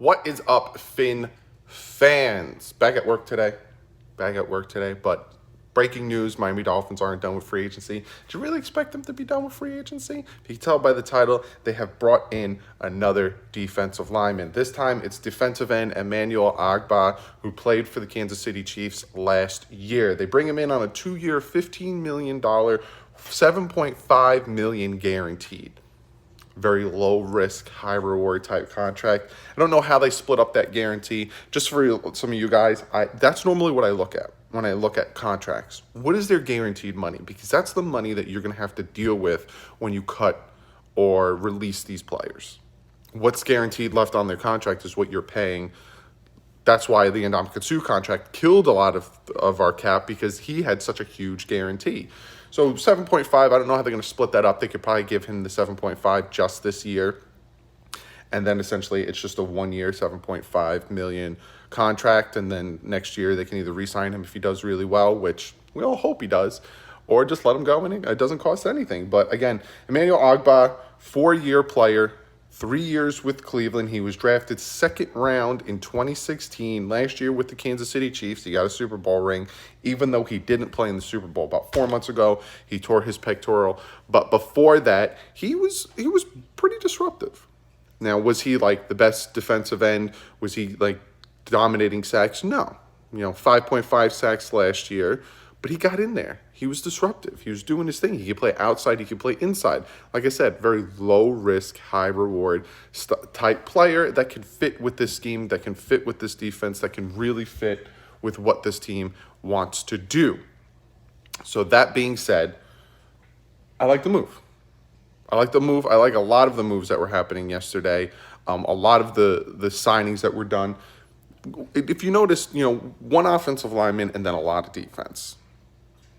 What is up, Finn fans? Back at work today. But breaking news, Miami Dolphins aren't done with free agency. Did you really expect them to be done with free agency? If you can tell by the title, they have brought in another defensive lineman. This time, it's defensive end Emmanuel Ogbah, who played for the Kansas City Chiefs last year. They bring him in on a 2-year, $15 million, $7.5 million guaranteed. Very low risk, high reward type contract. I don't know how they split up that guarantee. Just for some of you guys, that's normally what I look at when I look at contracts. What is their guaranteed money? Because that's the money that you're going to have to deal with when you cut or release these players. What's guaranteed left on their contract is what you're paying. That's why the Ndamukong Suh contract killed a lot of our cap, because he had such a huge guarantee. So 7.5, I don't know how they're going to split that up. They could probably give him the 7.5 just this year. And then essentially it's just a 1-year, $7.5 million contract. And then next year they can either re-sign him if he does really well, which we all hope he does, or just let him go and it doesn't cost anything. But again, Emmanuel Ogbah, 4-year player, 3 years with Cleveland. He was drafted second round in 2016. Last year with the Kansas City Chiefs, he got a Super Bowl ring, even though he didn't play in the Super Bowl. About 4 months ago, he tore his pectoral. But before that, he was pretty disruptive. Now, was he like the best defensive end? Was he like dominating sacks? No. 5.5 sacks last year, but he got in there. He was disruptive. He was doing his thing. He could play outside. He could play inside. Like I said, very low risk, high reward type player that can fit with this scheme, that can fit with this defense, that can really fit with what this team wants to do. So that being said, I like the move. I like a lot of the moves that were happening yesterday. A lot of the signings that were done. If you notice, one offensive lineman and then a lot of defense.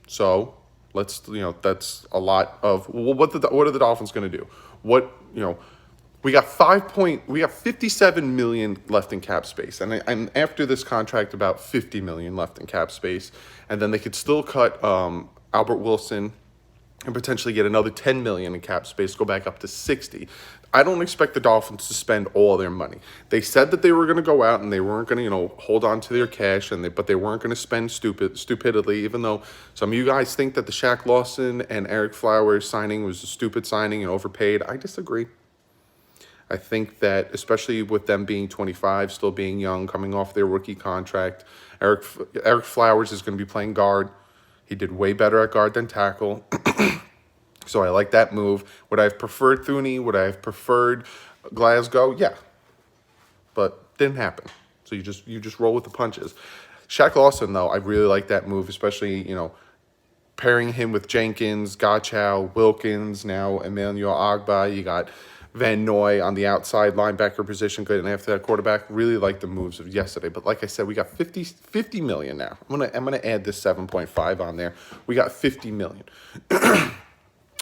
So that's a lot of what are the Dolphins going to do? We got 57 million left in cap space, and after this contract, about 50 million left in cap space, and then they could still cut Albert Wilson and potentially get another 10 million in cap space, go back up to 60. I don't expect the Dolphins to spend all their money. They said that they were going to go out and they weren't going to, hold on to their cash, but they weren't going to spend stupidly, even though some of you guys think that the Shaq Lawson and Eric Flowers signing was a stupid signing and overpaid. I disagree. I think that, especially with them being 25, still being young, coming off their rookie contract, Eric Flowers is going to be playing guard. He did way better at guard than tackle. So I like that move. Would I have preferred Thuney? Would I have preferred Glasgow? Yeah. But didn't happen. So you just roll with the punches. Shaq Lawson, though, I really like that move, especially, pairing him with Jenkins, Gottschall, Wilkins, now Emmanuel Ogbah. You got Van Noy on the outside linebacker position, good, and after that quarterback. Really like the moves of yesterday. But like I said, we got 50 million now. I'm gonna add this 7.5 on there. We got 50 million.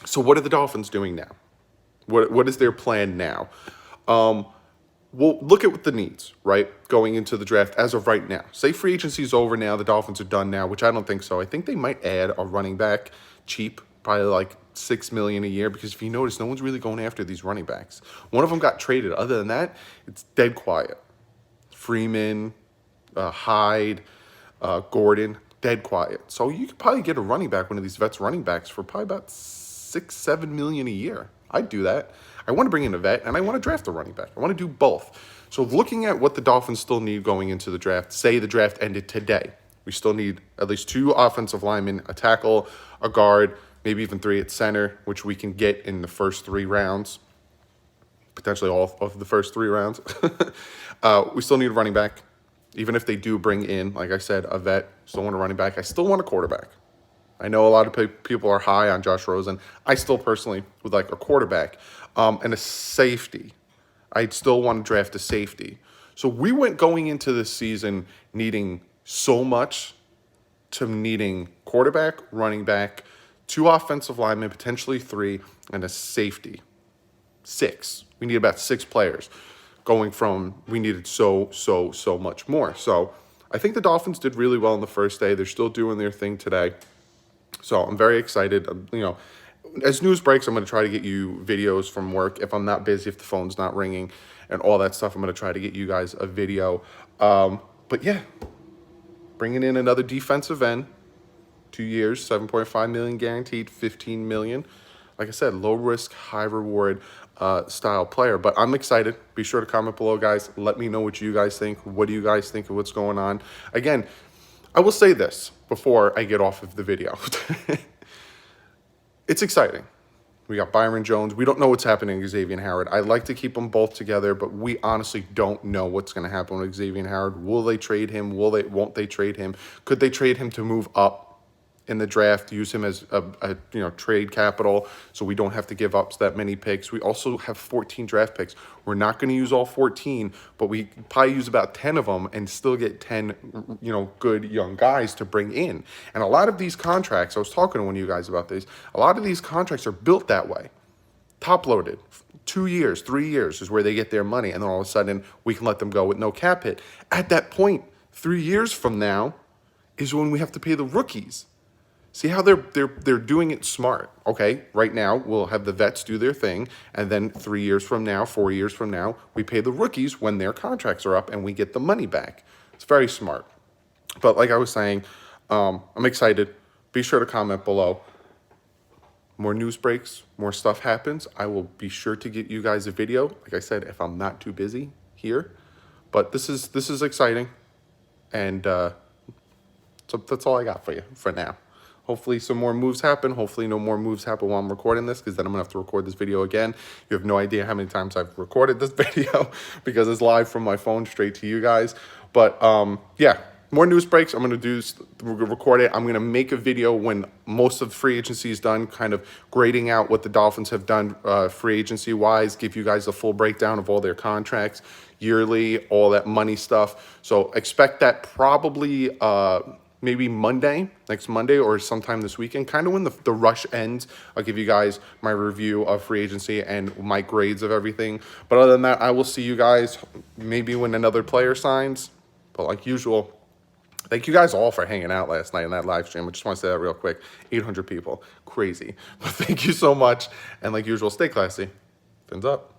So what are the Dolphins doing now? What is their plan now? Well, look at what the needs, right? Going into the draft as of right now. Say free agency is over now, the Dolphins are done now, which I don't think so. I think they might add a running back cheap, probably like $6 million a year, because if you notice, no one's really going after these running backs. One of them got traded. Other than that, it's dead quiet. Freeman, Hyde, Gordon, dead quiet. So you could probably get a running back, one of these vets running backs, for probably about $6-7 million a year. I'd do that. I want to bring in a vet, and I want to draft a running back. I want to do both. So looking at what the Dolphins still need going into the draft, say the draft ended today, we still need at least 2 offensive linemen, a tackle, a guard, maybe even 3 at center, which we can get in the first 3 rounds, potentially all of the first 3 rounds. We still need a running back. Even if they do bring in, like I said, a vet, still want a running back. I still want a quarterback. I know a lot of people are high on Josh Rosen. I still personally would like a quarterback and a safety. I'd still want to draft a safety. So we went going into this season needing so much to needing quarterback, running back, 2 offensive linemen, potentially 3, and a safety. 6. We need about 6 players. Going from we needed so much more. So I think the Dolphins did really well on the first day. They're still doing their thing today. So I'm very excited. as news breaks, I'm going to try to get you videos from work. If I'm not busy, if the phone's not ringing and all that stuff, I'm going to try to get you guys a video. But yeah, bringing in another defensive end, 2 years, 7.5 million guaranteed, 15 million. Like I said, low risk, high reward style player. But I'm excited. Be sure to comment below, guys. Let me know what you guys think. What do you guys think of what's going on? Again, I will say this before I get off of the video. It's exciting. We got Byron Jones. We don't know what's happening with Xavier Howard. I like to keep them both together, but we honestly don't know what's going to happen with Xavier Howard. Will they trade him? Won't they trade him? Could they trade him to move up in the draft, use him as a trade capital so we don't have to give up that many picks? We also have 14 draft picks. We're not going to use all 14, but we probably use about 10 of them and still get 10 good young guys to bring in. And a lot of these contracts, I was talking to one of you guys about this, a lot of these contracts are built that way. Top loaded. 2 years, 3 years is where they get their money, and then all of a sudden we can let them go with no cap hit. At that point, 3 years from now is when we have to pay the rookies. See how they're doing it smart. Okay, right now we'll have the vets do their thing, and then 3 years from now, 4 years from now, we pay the rookies when their contracts are up and we get the money back. It's very smart. But like I was saying, I'm excited. Be sure to comment below. More news breaks, more stuff happens. I will be sure to get you guys a video. Like I said, if I'm not too busy here. But this is exciting. And so that's all I got for you for now. Hopefully some more moves happen. Hopefully no more moves happen while I'm recording this, because then I'm going to have to record this video again. You have no idea how many times I've recorded this video because it's live from my phone straight to you guys. But yeah, more news breaks. I'm going to record it. I'm going to make a video when most of free agency is done, kind of grading out what the Dolphins have done free agency-wise, give you guys a full breakdown of all their contracts, yearly, all that money stuff. So expect that probably maybe next Monday, or sometime this weekend, kind of when the rush ends. I'll give you guys my review of free agency and my grades of everything. But other than that, I will see you guys maybe when another player signs. But like usual, thank you guys all for hanging out last night in that live stream. I just want to say that real quick. 800 people. Crazy. But thank you so much. And like usual, stay classy. Fins up.